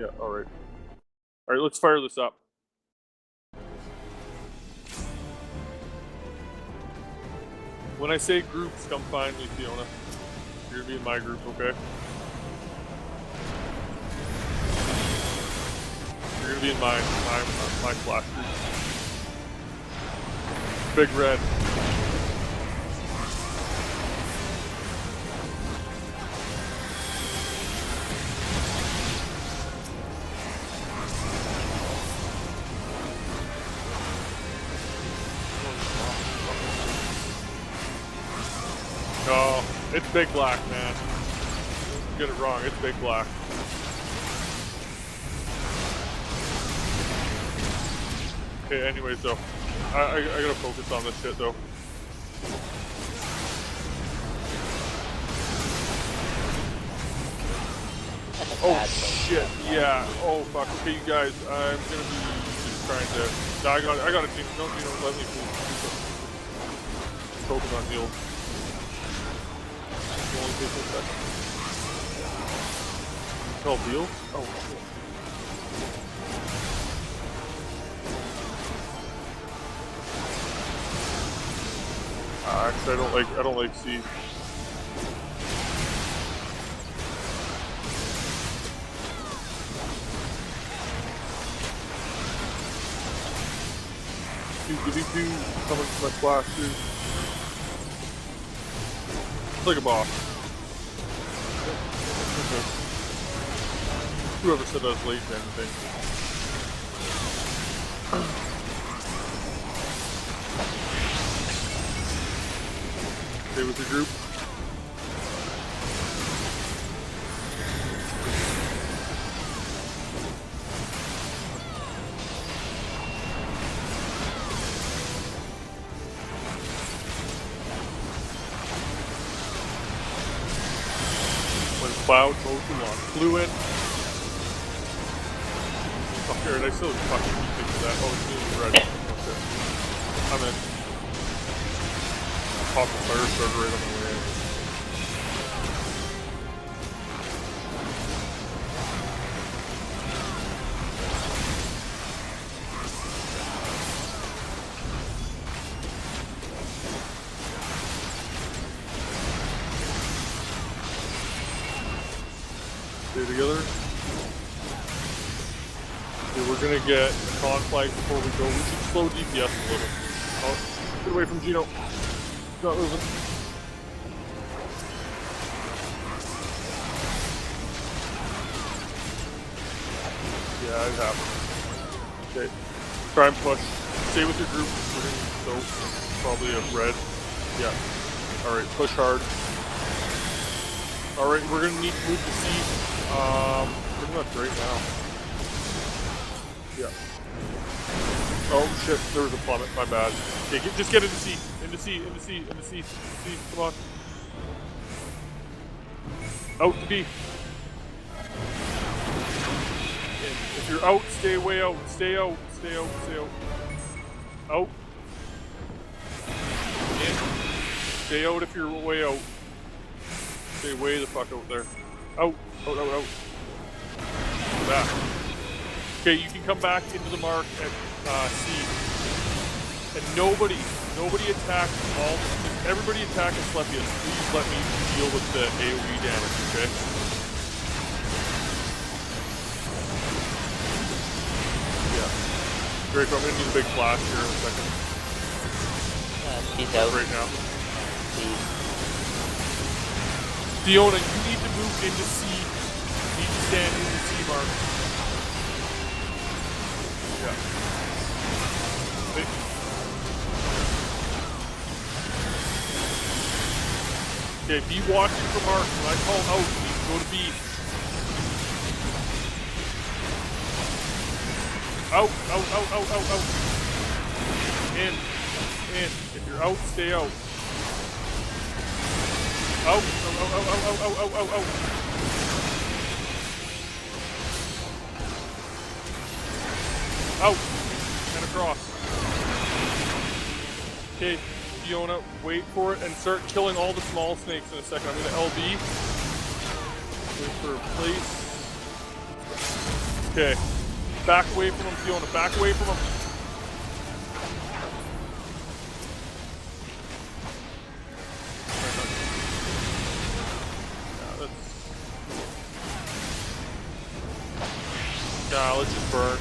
Yeah, alright. Alright, let's fire this up. When I say groups, come find me, Fiona. You're gonna be in my group, okay? You're gonna be in my flash group. Big red. No, it's big black, man. Don't get it wrong, it's big black. Okay, anyways though, I gotta focus on this shit though. Oh shit, yeah. Oh fuck. Okay, you guys, I'm gonna be just trying to. No, I got a team. No, let me focus on heals. Only take a second. Oh, heals? Oh shit. Actually, I don't like C. Coming to my splash, dude. It's like a boss. Okay. Whoever said I was late to anything. Stay with your group. Cloud motion on. Flew in. Oh, here, I still fucking think of that. Oh, it's really red. Okay. I'm in. Pop the fire starter right on the way in. Stay together. Okay, we're gonna get a con flag before we go. We should slow DPS a little. Oh, get away from Gino. He's not moving. Yeah, it happened. Okay. Try and push. Stay with your group. We're gonna go probably a red. Yeah. Alright, push hard. Alright, we're gonna need to move to C. Pretty much right now. Yeah. Oh shit, there was a plummet, my bad. Okay, just get into C. Into C, into C, into C. C, come on. Out to B. In. If you're out, stay way out. Stay out, stay out, stay out. Out. In. Stay out if you're way out. Stay way the fuck out there. Out, out, out, out. Back. Okay, you can come back into the mark at C. And nobody attack all. Everybody attack Asclepius. Please let me deal with the AoE damage, okay? Yeah. Great, I'm gonna need a big flash here in a second. He's out. Right now. Fiona, you need to move into C. You need to stand in the C mark. Yeah. Okay, be watching for Mark. When I call out, you need to go to B. Out, out, out, out, out, out. In. If you're out, stay out. Out, out, out, out, out, out, out, out, out. Out. And across. Okay, Fiona, wait for it and start killing all the small snakes in a second. I'm gonna LB. Wait for a place. Okay. Back away from him, Fiona. Back away from him. Yeah, let's just burn.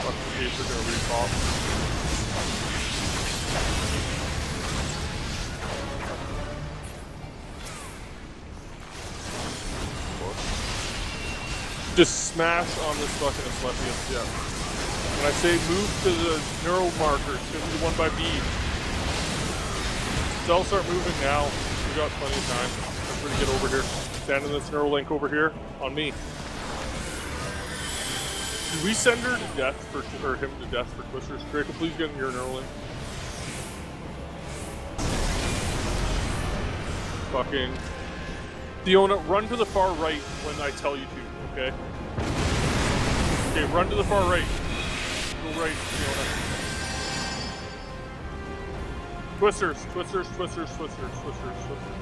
Fuck the case, they're gonna repop. Just smash on this fucking Asclepius, yeah. When I say move to the neural marker, it's gonna be the one by B. They'll start moving now. We got plenty of time. Everybody get over here. Stand in this neural link over here on me. Did we send her to death for, or him to death for Twisters? Draco, please get in your neural link. Fucking Fiona, run to the far right when I tell you to, okay? Okay, run to the far right. Go right, Fiona. Twisters, twisters, twisters, twisters, twisters, twisters.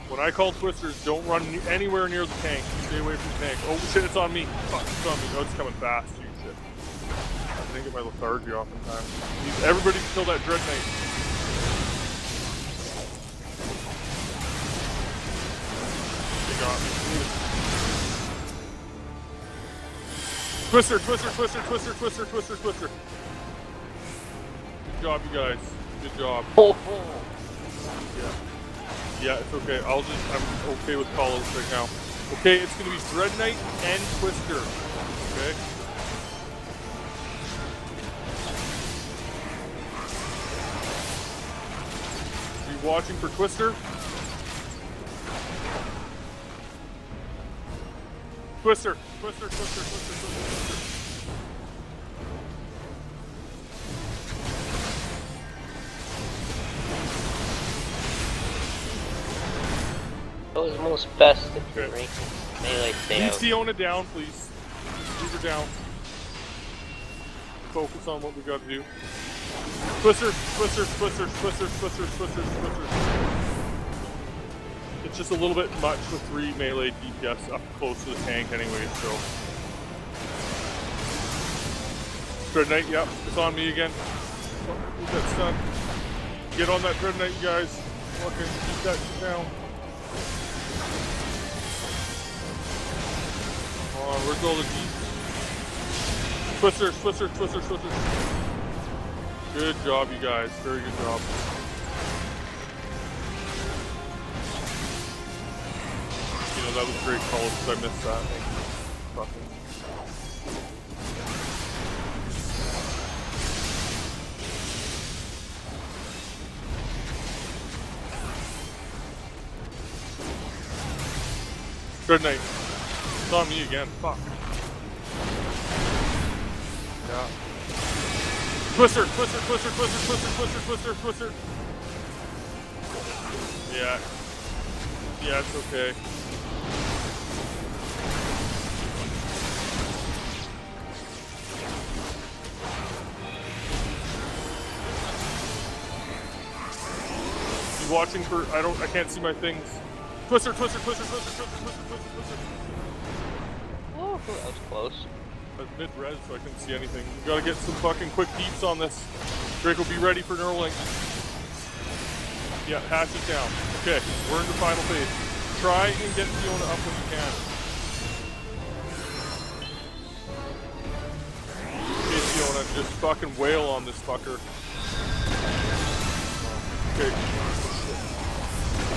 When I call twisters, don't run anywhere near the tank. Stay away from the tank. Oh shit, it's on me. Fuck, it's on me. Oh, it's coming fast, you shit. I didn't get my lethargy off in time. Everybody kill that Dread Knight. They got me. Twister, twister, twister, twister, twister, twister, twister. Good job, you guys. Good job. Oh. Yeah. Yeah, it's okay. I'm okay with call-outs right now. Okay, it's gonna be Dread Knight and Twister. Okay? Be watching for Twister. Twister, Twister, Twister, Twister, Twister, Twister. It was most best if Okay. the rank melee stay Leave out. Fiona down, please. Leave her down. Focus on what we got to do. Twisters, twisters, twisters, twisters, twisters, twisters, twisters. It's just a little bit much with 3 melee DPS up close to the tank anyway, so. Dread Knight, yep, it's on me again. Keep that stun. Get on that Dread Knight, you guys. Fucking keep that shit down. Come on, where's all the deep? Twisters, twisters, twisters, twisters. Good job, you guys. Very good job. You know, that was a great call because I missed that. Fucking. Good night. It's on me again. Fuck. Yeah. Twister, twister, twister, twister, twister, twister, twister, twister. Yeah. Yeah, it's okay. You watching for? I can't see my things. Twister, twister, twister, twister, twister, twister, twister, twister. Oh, that was close. I was mid-res, so I couldn't see anything. We gotta get some fucking quick peeps on this. Draco, be ready for Neuralink. Yeah, hash it down. Okay, we're in the final phase. Try and get Fiona up when you can. Okay, Fiona, just fucking wail on this fucker. Okay.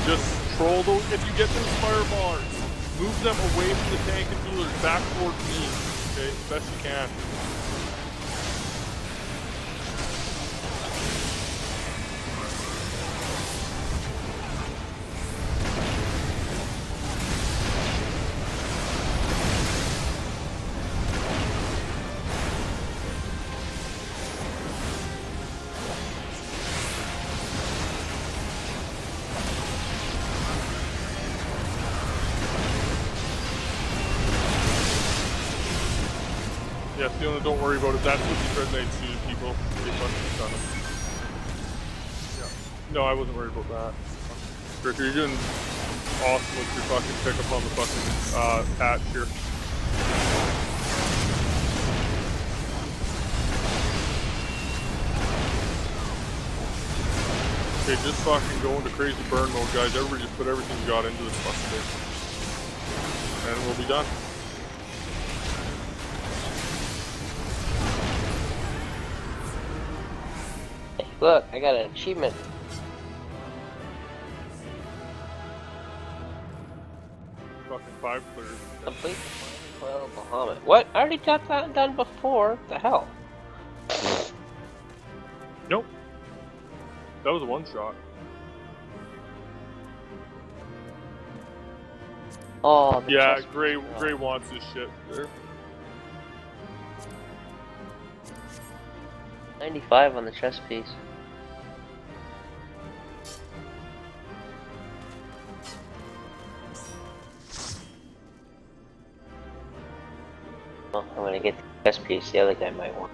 Just troll those. If you get those fireballers, move them away from the tank and healers back towards me. Okay, as best you can. Yeah, Fiona, don't worry about it. That's what the Dread Knights do to people. They fucking stun them. Yeah. No, I wasn't worried about that. Ricker, you're doing awesome with your fucking pickup on the fucking patch here. Okay, just fucking go into crazy burn mode, guys. Everybody just put everything you got into this fucking thing. And we'll be done. Hey, look, I got an achievement. Fucking 5 clears. Complete the final Bahamut. What? I already got that done before. What the hell? Nope. That was a one shot. Oh, the Yeah, chest Gray piece. Gray wants this shit. There. 95 on the chest piece. Oh, I'm gonna get the chest piece. The other guy might want.